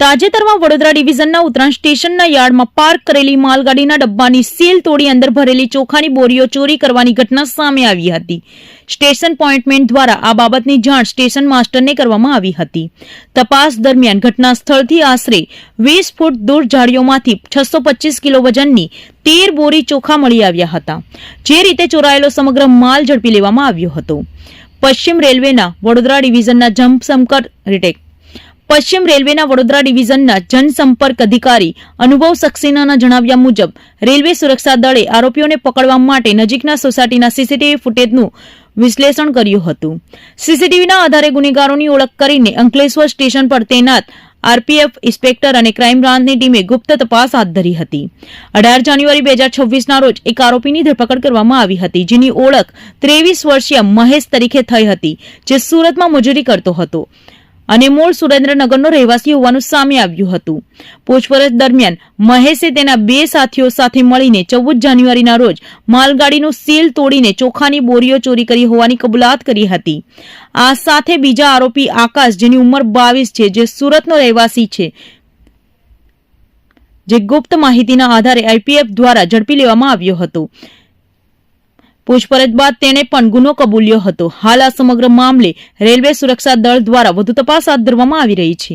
તાજેતરમાં વડોદરા ડિવિઝનના ઉત્તરાયણ સ્ટેશનના યાર્ડમાં પાર્ક કરેલી માલગાડીના ડબ્બાની સીલ તોડી અંદર ભરેલી ચોખાની બોરીઓ ચોરી કરવાની ઘટના સામે આવી હતી. સ્ટેશન પોઇન્ટમેન્ટ દ્વારા આ બાબતની જાણ સ્ટેશન માસ્ટરને કરવામાં આવી હતી. તપાસ દરમિયાન ઘટના સ્થળથી આશરે 20 ફૂટ દૂર ઝાડીઓમાંથી 625 કિલો વજનની 13 બોરી ચોખા મળી આવ્યા હતા. જે રીતે ચોરાયેલો સમગ્ર માલ ઝડપી લેવામાં આવ્યો હતો. પશ્ચિમ રેલવેના વડોદરા ડિવિઝનના જનસંપર્ક અધિકારી અનુભવ સક્સેનાના જણાવ્યા મુજબ રેલવે સુરક્ષા દળે આરોપીઓને પકડવા માટે નજીકના સોસાયટીના સીસીટીવી ફૂટેજનું વિશ્લેષણ કર્યું હતું. સીસીટીવીના આધારે ગુનેગારોની ઓળખ કરીને અંકલેશ્વર સ્ટેશન પર તૈનાત આરપીએફ ઇન્સ્પેક્ટર અને ક્રાઇમ બ્રાન્ચની ટીમે ગુપ્ત તપાસ હાથ ધરી હતી. 18 જાન્યુઆરી 2026ના રોજ એક આરોપીની ધરપકડ કરવામાં આવી હતી, જેની ઓળખ 23 વર્ષીય મહેશ તરીકે થઈ હતી, જે સુરતમાં મજૂરી કરતો હતો અને મૂળ સુરેન્દ્રનગરનો રહેવાસી હોવાનું સામે આવ્યું હતું. પૂછપરછ દરમિયાન મહેશે તેના 2 સાથીઓ સાથે મળીને 14 જાન્યુઆરીના રોજ માલગાડીનું સીલ તોડીને ચોખાની બોરીઓ ચોરી કરી હોવાની કબૂલાત કરી હતી. આ સાથે બીજા આરોપી આકાશ, જેની ઉંમર 22 છે, જે સુરતનો રહેવાસી છે, જે ગુપ્ત માહિતીના આધારે આઈપીએફ દ્વારા ઝડપી લેવામાં આવ્યો હતો. પૂછપરછ બાદ તેણે પણ ગુનો કબૂલ્યો હતો. હાલ આ સમગ્ર મામલે રેલવે સુરક્ષા દળ દ્વારા વધુ તપાસ હાથ ધરવામાં આવી રહી છે.